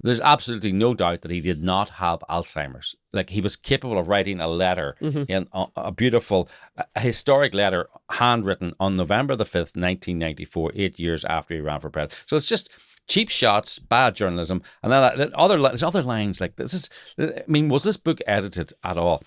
there's absolutely no doubt that he did not have Alzheimer's. Like, he was capable of writing a letter, in a beautiful, historic letter, handwritten on November the 5th, 1994, 8 years after he ran for president. So it's just cheap shots, bad journalism. And then there's other lines like this. Was this book edited at all?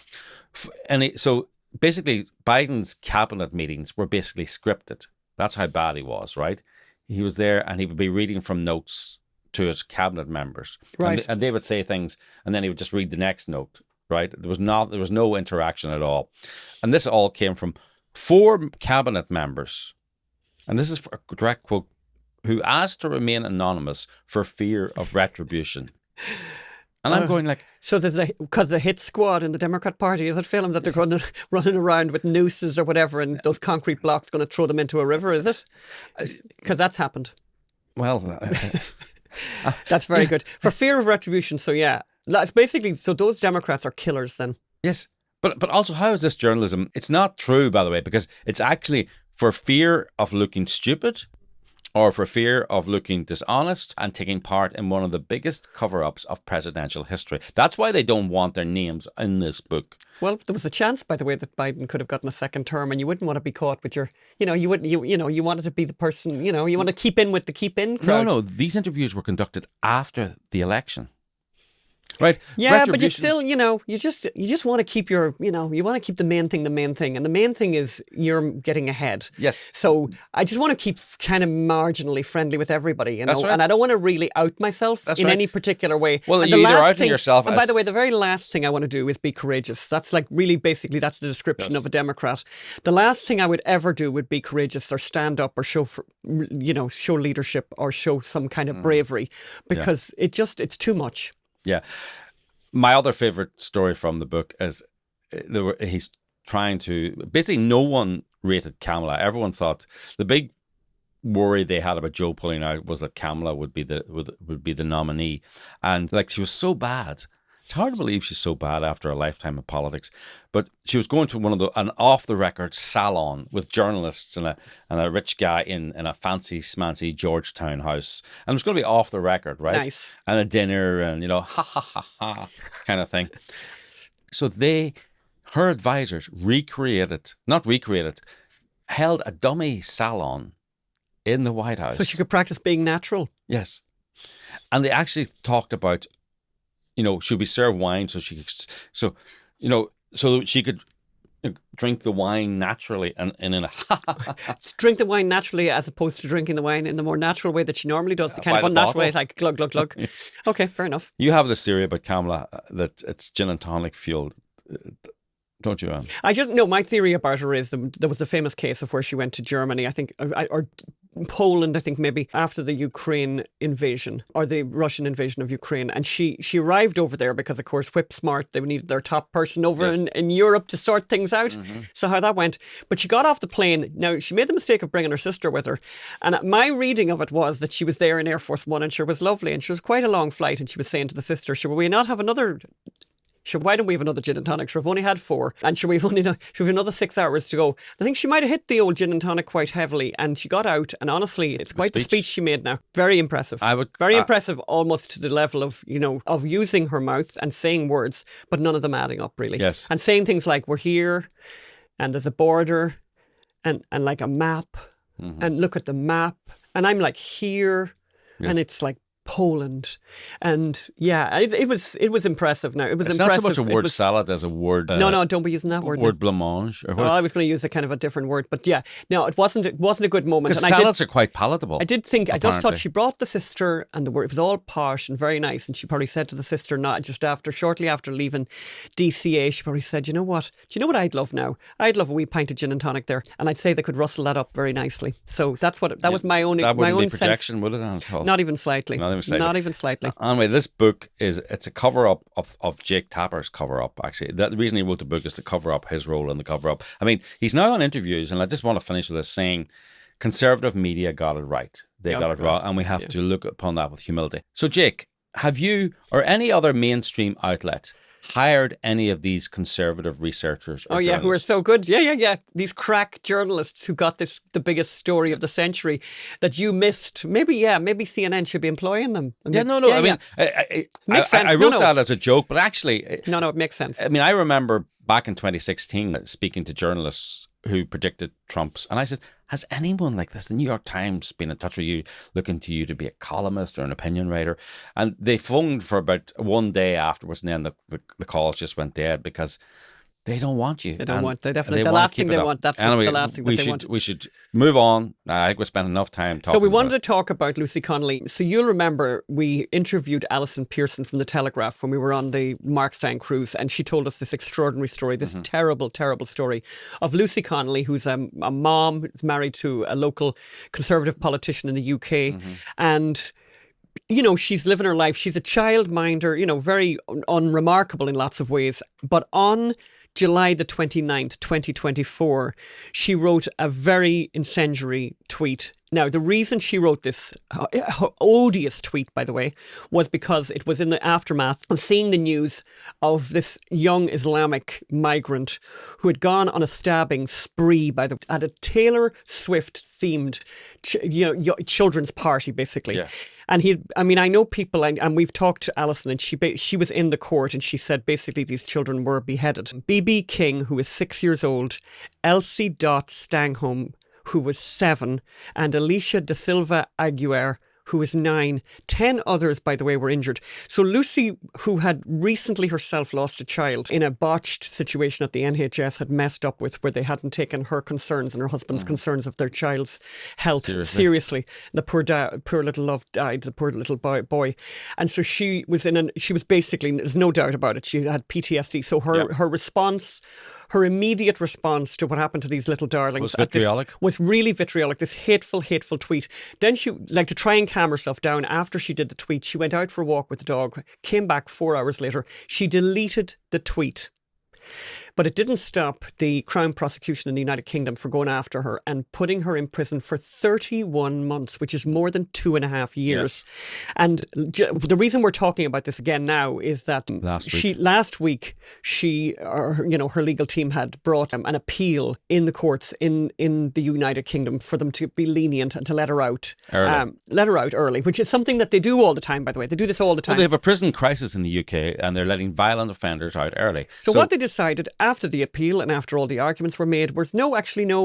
So basically, Biden's cabinet meetings were basically scripted. That's how bad he was, right? He was there and he would be reading from notes to his cabinet members, right? And they would say things, and then he would just read the next note, right? There was no interaction at all, and this all came from 4 cabinet members, and this is a direct quote, who asked to remain anonymous for fear of retribution. And I'm going like, so because the hit squad in the Democrat Party, is it film that they're running around with nooses or whatever, and those concrete blocks going to throw them into a river? Is it? Because that's happened. Well. That's very good. For fear of retribution. So yeah, that's basically, so those Democrats are killers then. Yes. But also, how is this journalism? It's not true, by the way, because it's actually for fear of looking stupid or for fear of looking dishonest and taking part in one of the biggest cover-ups of presidential history. That's why they don't want their names in this book. Well, there was a chance, by the way, that Biden could have gotten a second term, and you wouldn't want to be caught with you wanted to be the person, you want to keep in with the keep in crowd. No, these interviews were conducted after the election. Right. Yeah, but you still, you just want to keep you want to keep the main thing. And the main thing is you're getting ahead. Yes. So I just want to keep kind of marginally friendly with everybody, That's right. And I don't want to really out myself That's in right. any particular way. Well, and you either outing yourself and by the way, the very last thing I want to do is be courageous. That's like really basically that's the description of a Democrat. The last thing I would ever do would be courageous or stand up or show leadership or show some kind of bravery, because it's too much. Yeah. My other favorite story from the book is he's trying to, basically no one rated Kamala. Everyone thought the big worry they had about Joe pulling out was that Kamala would be the nominee. And like, she was so bad. It's hard to believe she's so bad after a lifetime of politics. But she was going to an off-the-record salon with journalists and a rich guy in a fancy smancy Georgetown house. And it was going to be off the record, right? Nice. And a dinner and, ha, ha, ha, ha, kind of thing. So her advisors held a dummy salon in the White House. So she could practice being natural. Yes. And they actually talked about, should we serve wine so she could drink the wine naturally and in a drink the wine naturally as opposed to drinking the wine in the more natural way that she normally does, the kind of unnatural way, like glug, glug, glug. Yes. Okay, fair enough. You have this theory about Kamala that it's gin and tonic fueled, don't you, Anne? My theory about her is there was a famous case of where she went to Germany, I think, or Poland, I think maybe, after the Ukraine invasion or the Russian invasion of Ukraine. And she arrived over there because, of course, whip smart, they needed their top person over in Europe to sort things out. Mm-hmm. So how that went. But she got off the plane. Now, she made the mistake of bringing her sister with her. And my reading of it was that she was there in Air Force One and she was lovely. And she was quite a long flight. And she was saying to the sister, will we not have another... why don't we have another gin and tonic? We've only had 4. And we've another 6 hours to go. I think she might have hit the old gin and tonic quite heavily. And she got out. And honestly, it's quite the speech she made now. Very impressive. Very impressive, almost to the level of, of using her mouth and saying words, but none of them adding up really. Yes. And saying things like, we're here and there's a border and like a map and look at the map. And I'm like here and it's like Poland. And yeah, it was impressive. Now, it was it's impressive. Not so much a word salad as a word... no, don't be using that word. Word blancmange. Oh, I was going to use a kind of a different word. But yeah, no, it wasn't a good moment. Because salads are quite palatable. I just thought she brought the sister, and it was all posh and very nice. And she probably said to the sister, shortly after leaving DCA, she probably said, you know what I'd love now? I'd love a wee pint of gin and tonic there. And I'd say they could rustle that up very nicely. So that was my own That wouldn't be sense. Projection, would it, at all? Not even slightly. Not even slightly. Anyway, this book it's a cover-up of Jake Tapper's cover-up, actually. The reason he wrote the book is to cover up his role in the cover-up. I mean, he's now on interviews, and I just want to finish with this saying, conservative media got it right. They got it wrong, and we have to look upon that with humility. So, Jake, have you or any other mainstream outlet hired any of these conservative researchers? Oh, yeah, who are so good. Yeah. These crack journalists who got the biggest story of the century that you missed. Maybe CNN should be employing them. I mean, it makes sense. I wrote that as a joke, but actually... No, it makes sense. I mean, I remember back in 2016 speaking to journalists who predicted Trump's, and I said, has anyone like this, the New York Times, been in touch with you, looking to you to be a columnist or an opinion writer? And they phoned for about one day afterwards, and then the calls just went dead because they don't want you. They don't want. They definitely. The last thing they want. That's anyway, the last thing that they want. We should move on. I think we spent enough time talking. So we wanted to talk about Lucy Connelly. So you'll remember we interviewed Alison Pearson from the Telegraph when we were on the Mark Steyn cruise, and she told us this extraordinary story, this terrible, terrible story of Lucy Connelly, who's a mom who's married to a local Conservative politician in the UK, and she's living her life. She's a childminder, very unremarkable in lots of ways, but on July the 29th, 2024, she wrote a very incendiary tweet. Now, the reason she wrote this odious tweet, by the way, was because it was in the aftermath of seeing the news of this young Islamic migrant who had gone on a stabbing spree at a Taylor Swift themed children's party, basically. Yeah. And I know people, and we've talked to Alison, and she was in the court, and she said basically these children were beheaded. B.B. King, who was 6 years old, Elsie Dot Stanghome, who was 7, and Alicia Da Silva Aguirre, who was 9. 10 others, by the way, were injured. So Lucy, who had recently herself lost a child in a botched situation that the NHS had messed up with, where they hadn't taken her concerns and her husband's concerns of their child's health seriously. The poor little love died, the poor little boy. And so she was basically, there's no doubt about it, she had PTSD. So her response... Her immediate response to what happened to these little darlings was really vitriolic, this hateful tweet. Then she, to try and calm herself down after she did the tweet, she went out for a walk with the dog, came back 4 hours later. She deleted the tweet. But it didn't stop the Crown prosecution in the United Kingdom for going after her and putting her in prison for 31 months, which is more than 2.5 years. Yes. And the reason we're talking about this again now is that last week her legal team had brought an appeal in the courts in the United Kingdom for them to be lenient and to let her out early, which is something that they do all the time, by the way. They do this all the time. Well, they have a prison crisis in the UK, and they're letting violent offenders out early. So what they decided after the appeal and after all the arguments were made was, no,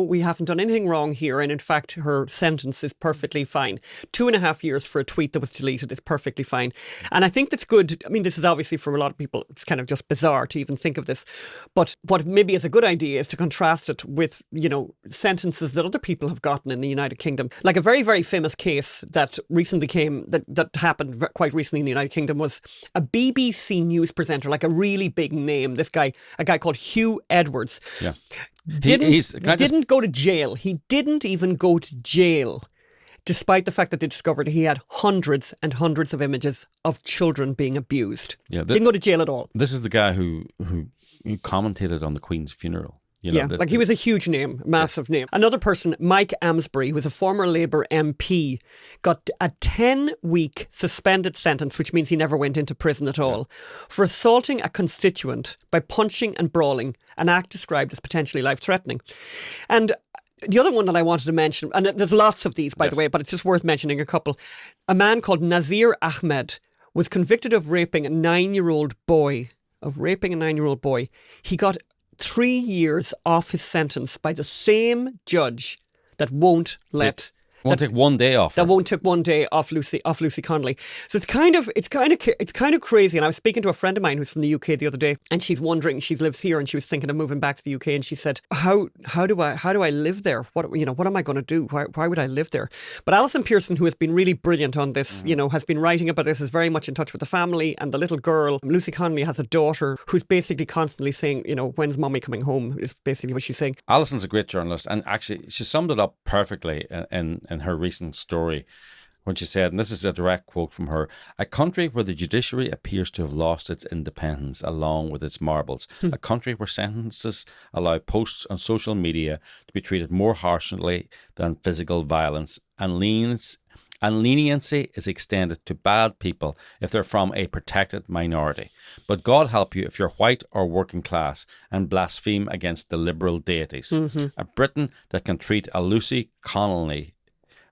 we haven't done anything wrong here. And in fact, her sentence is perfectly fine. 2.5 years for a tweet that was deleted is perfectly fine. And I think that's good. I mean, this is obviously for a lot of people, it's kind of just bizarre to even think of this. But what maybe is a good idea is to contrast it with, sentences that other people have gotten in the United Kingdom. Like a very, very famous case that recently that happened quite recently in the United Kingdom was a BBC news presenter, like a really big name. This guy, a guy called Hugh Edwards, didn't go to jail. He didn't even go to jail, despite the fact that they discovered he had hundreds and hundreds of images of children being abused. Yeah, didn't go to jail at all. This is the guy who commentated on the Queen's funeral. He was a huge name, massive name. Another person, Mike Amsbury, who was a former Labour MP, got a 10-week suspended sentence, which means he never went into prison at all, for assaulting a constituent by punching and brawling, an act described as potentially life-threatening. And the other one that I wanted to mention, and there's lots of these, by the way, but it's just worth mentioning a couple. A man called Nazir Ahmed was convicted of raping a 9-year-old boy. He got 3 years off his sentence by the same judge that won't let Won't take one day off. That won't take one day off Lucy Connelly. So it's kind of crazy. And I was speaking to a friend of mine who's from the UK the other day, and she's wondering. She lives here, and she was thinking of moving back to the UK. And she said, "How do I live there? What am I going to do? Why would I live there?" But Alison Pearson, who has been really brilliant on this, has been writing about this, is very much in touch with the family and the little girl. Lucy Connelly has a daughter who's basically constantly saying, "When's mommy coming home?" is basically what she's saying. Alison's a great journalist, and actually she summed it up perfectly in her recent story when she said, and this is a direct quote from her, "A country where the judiciary appears to have lost its independence along with its marbles. A country where sentences allow posts on social media to be treated more harshly than physical violence, and leniency is extended to bad people if they're from a protected minority. But God help you if you're white or working class and blaspheme against the liberal deities. A Britain that can treat a Lucy Connelly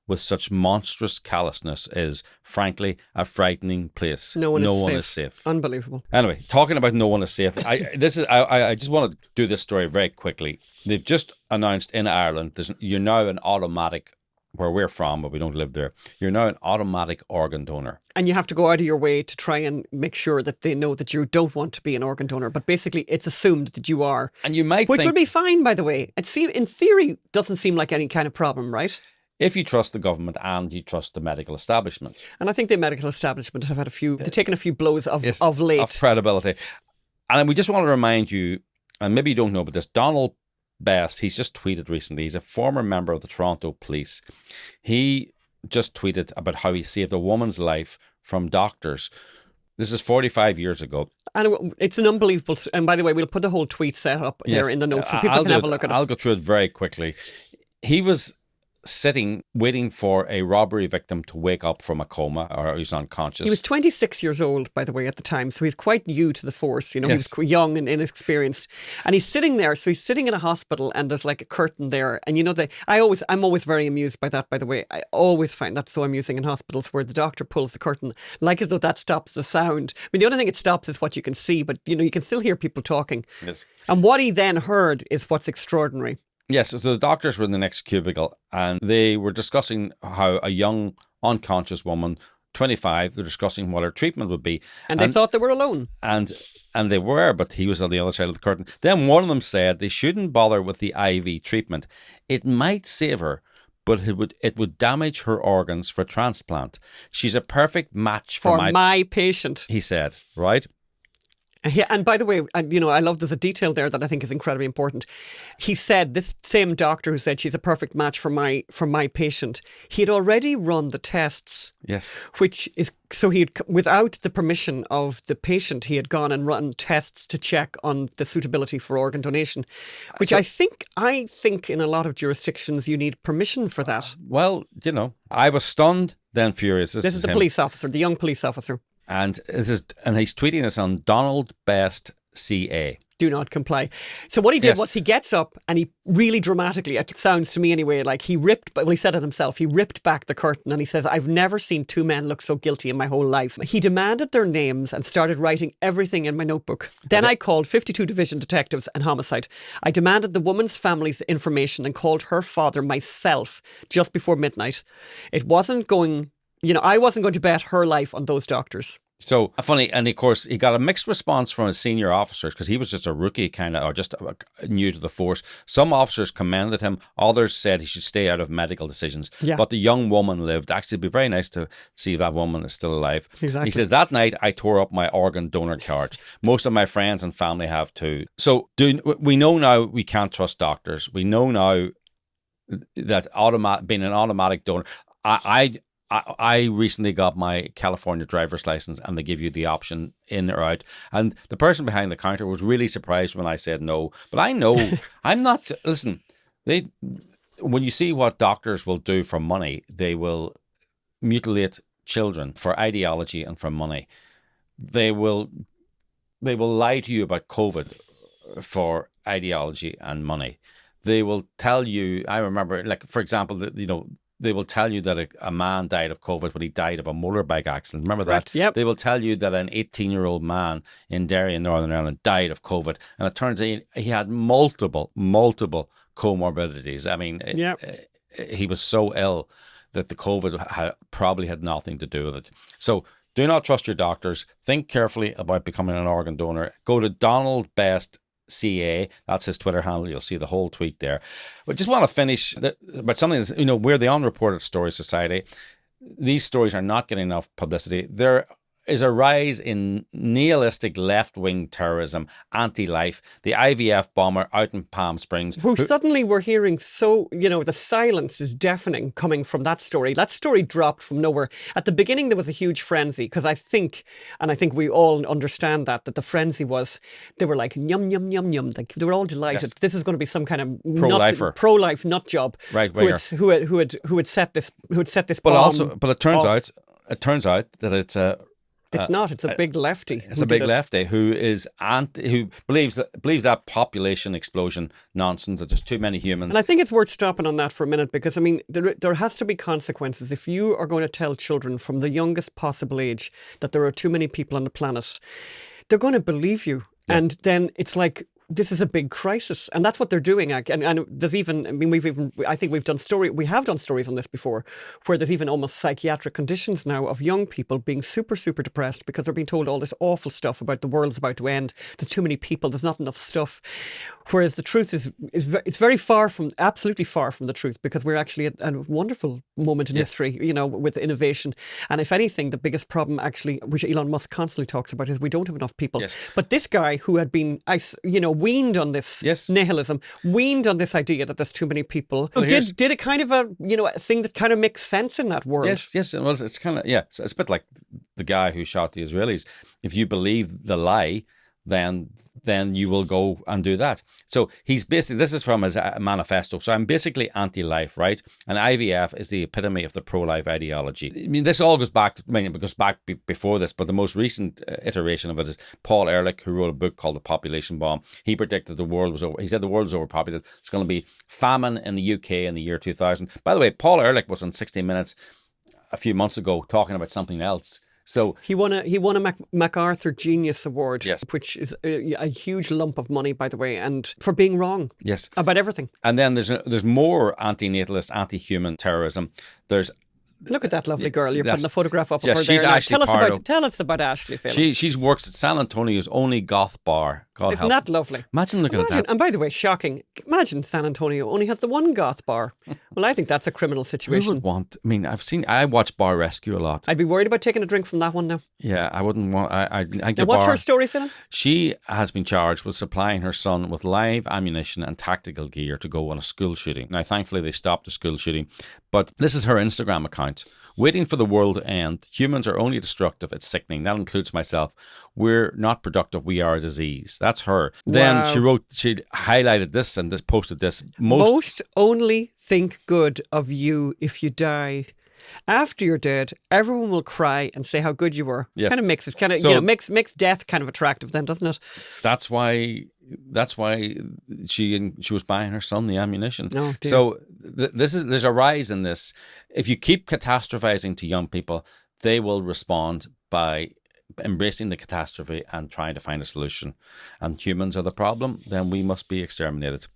with such monstrous callousness is, frankly, a frightening place. No one is safe. Unbelievable. Anyway, talking about no one is safe, I just want to do this story very quickly. They've just announced in Ireland, you're now an automatic, where we're from, but we don't live there, you're now an automatic organ donor. And you have to go out of your way to try and make sure that they know that you don't want to be an organ donor. But basically, it's assumed that you are. And you might Which would be fine, by the way. In theory, doesn't seem like any kind of problem, right? If you trust the government and you trust the medical establishment. And I think the medical establishment have they've taken a few blows of late. Of credibility. And we just want to remind you, and maybe you don't know, but this Donald Best, he's just tweeted recently. He's a former member of the Toronto Police. He just tweeted about how he saved a woman's life from doctors. This is 45 years ago. And it's an unbelievable... And by the way, we'll put the whole tweet set up there in the notes so people can have a look at it. I'll go through it very quickly. He was sitting, waiting for a robbery victim to wake up from a coma, or he's unconscious. He was 26 years old, by the way, at the time, so he's quite new to the force. He was young and inexperienced. And he's sitting there, so he's sitting in a hospital, and there's like a curtain there. And I'm always very amused by that, by the way. I always find that so amusing in hospitals, where the doctor pulls the curtain, like as though that stops the sound. I mean, the only thing it stops is what you can see, but you can still hear people talking. Yes. And what he then heard is what's extraordinary. Yes, so the doctors were in the next cubicle, and they were discussing how a young, unconscious woman, 25, they're discussing what her treatment would be. And they thought they were alone. And they were, but he was on the other side of the curtain. Then one of them said they shouldn't bother with the IV treatment. It might save her, but it would damage her organs for transplant. She's a perfect match for my patient, he said, right? And by the way, I love there's a detail there that I think is incredibly important. He said, this same doctor who said she's a perfect match for my patient, he had already run the tests. Yes. Which is, so without the permission of the patient, he had gone and run tests to check on the suitability for organ donation, which I think in a lot of jurisdictions you need permission for that. Well, I was stunned, then furious. This is the police officer, the young police officer. And he's tweeting this on Donald Best CA. Do not comply. So what he did was he gets up and he really dramatically, it sounds to me anyway, like he said it himself, he ripped back the curtain and he says, "I've never seen two men look so guilty in my whole life." He demanded their names and started writing everything in my notebook. Then I called 52 Division detectives and homicide. I demanded the woman's family's information and called her father myself just before midnight. I wasn't going to bet her life on those doctors. So funny, and of course he got a mixed response from his senior officers because he was just a rookie or just new to the force. Some officers commended him, others said he should stay out of medical decisions. Yeah. But the young woman lived. Actually, it'd be very nice to see if that woman is still alive. Exactly. He says, "That night I tore up my organ donor card. Most of my friends and family have too." So we know now we can't trust doctors. We know now that being an automatic donor. I recently got my California driver's license, and they give you the option in or out. And the person behind the counter was really surprised when I said no. But I know I'm not. Listen, when you see what doctors will do for money, they will mutilate children for ideology and for money. They will lie to you about COVID for ideology and money. They will tell you. I remember, like for example, they will tell you that a man died of COVID when he died of a motorbike accident. Remember that? Yep. They will tell you that an 18-year-old man in Derry in Northern Ireland died of COVID. And it turns out he had multiple comorbidities. I mean, he was so ill that the COVID probably had nothing to do with it. So do not trust your doctors. Think carefully about becoming an organ donor. Go to Donald Best CA. That's his Twitter handle. You'll see the whole tweet there. But just want to finish about something that's, we're the Unreported Story Society. These stories are not getting enough publicity. There is a rise in nihilistic left-wing terrorism, anti-life. The IVF bomber out in Palm Springs. Who suddenly we're hearing the silence is deafening coming from that story. That story dropped from nowhere. At the beginning, there was a huge frenzy because I think we all understand that the frenzy was, they were like, yum, yum, yum, yum. They were all delighted. Yes. This is going to be some kind of pro-life nut job. Right, who had set this bomb. But it turns out that it's a... It's not. It's a big lefty. It's a big lefty who believes that population explosion nonsense. That there's too many humans. And I think it's worth stopping on that for a minute because there has to be consequences if you are going to tell children from the youngest possible age that there are too many people on the planet. They're going to believe you, and then it's like, this is a big crisis, and that's what they're doing. And there's even, I think we have done stories on this before, where there's even almost psychiatric conditions now of young people being super, super depressed because they're being told all this awful stuff about the world's about to end. There's too many people. There's not enough stuff. Whereas the truth is it's absolutely far from the truth, because we're actually at a wonderful moment in history, with innovation. And if anything, the biggest problem actually, which Elon Musk constantly talks about, is we don't have enough people. Yes. But this guy who had been, weaned on this nihilism, weaned on this idea that there's too many people, did a kind of a thing that kind of makes sense in that world. Yes. Well, it's kind of it's a bit like the guy who shot the Israelis. If you believe the lie, then you will go and do that. So he's basically, this is from his manifesto. So I'm basically anti-life, right? And IVF is the epitome of the pro-life ideology. This all goes back, it goes back before this, but the most recent iteration of it is Paul Ehrlich, who wrote a book called The Population Bomb. He predicted the world was over. He said the world was overpopulated. There's going to be famine in the UK in the year 2000. By the way, Paul Ehrlich was on 60 Minutes a few months ago talking about something else. So he won a MacArthur Genius Award, which is a huge lump of money, by the way, and for being wrong about everything. And then there's more anti-natalist, anti-human terrorism. Look at that lovely girl. You're putting a photograph up of her she's there. Actually tell us about Ashley, Phil. She works at San Antonio's only goth bar. Isn't that lovely? Imagine looking at that. And by the way, shocking. Imagine San Antonio only has the one goth bar. Well, I think that's a criminal situation. Who would want? I watch Bar Rescue a lot. I'd be worried about taking a drink from that one now. Yeah, I wouldn't want. Now, what's her story, Phil? She has been charged with supplying her son with live ammunition and tactical gear to go on a school shooting. Now, thankfully, they stopped the school shooting. But this is her Instagram account. Waiting for the world to end. Humans are only destructive. It's sickening. That includes myself. We're not productive. We are a disease. That's her. Wow. Then she highlighted this and posted this. Most only think good of you if you die. After you're dead, everyone will cry and say how good you were. Yes. Kind of makes it makes death kind of attractive then, doesn't it? That's why she was buying her son the ammunition. Oh, dear. So there's a rise in this. If you keep catastrophizing to young people, they will respond by embracing the catastrophe and trying to find a solution. And humans are the problem, then we must be exterminated.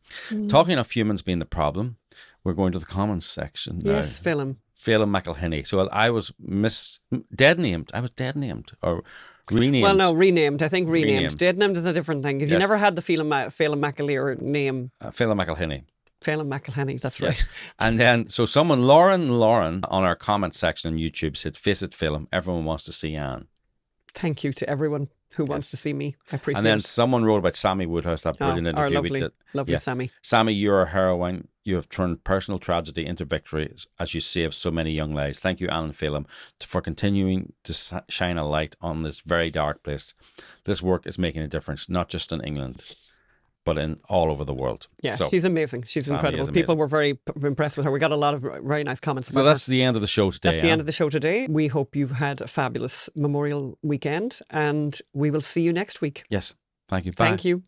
Talking of humans being the problem, we're going to the comments section now. Yes, Phelim McElhinney. So I was dead named or renamed. Well, no, renamed. I think renamed. Dead named is a different thing, because you never had the Phelim McAleer name. Phelim McElhinney. Phelim McElhinney, that's right. And then, so someone, Lauren on our comment section on YouTube said, "Face it, Phelim, everyone wants to see Anne." Thank you to everyone who wants to see me. I appreciate it. And then someone wrote about Sammy Woodhouse, that brilliant interview. Our lovely Sammy. Sammy, you're a heroine. You have turned personal tragedy into victory as you saved so many young lives. Thank you, Alan Phelim, for continuing to shine a light on this very dark place. This work is making a difference, not just in England, but in all over the world. Yeah, she's amazing. She's incredible. People were very impressed with her. We got a lot of very nice comments about her. So that's the end of the show today. That's the end of the show today. We hope you've had a fabulous Memorial weekend, and we will see you next week. Yes. Thank you. Bye. Thank you.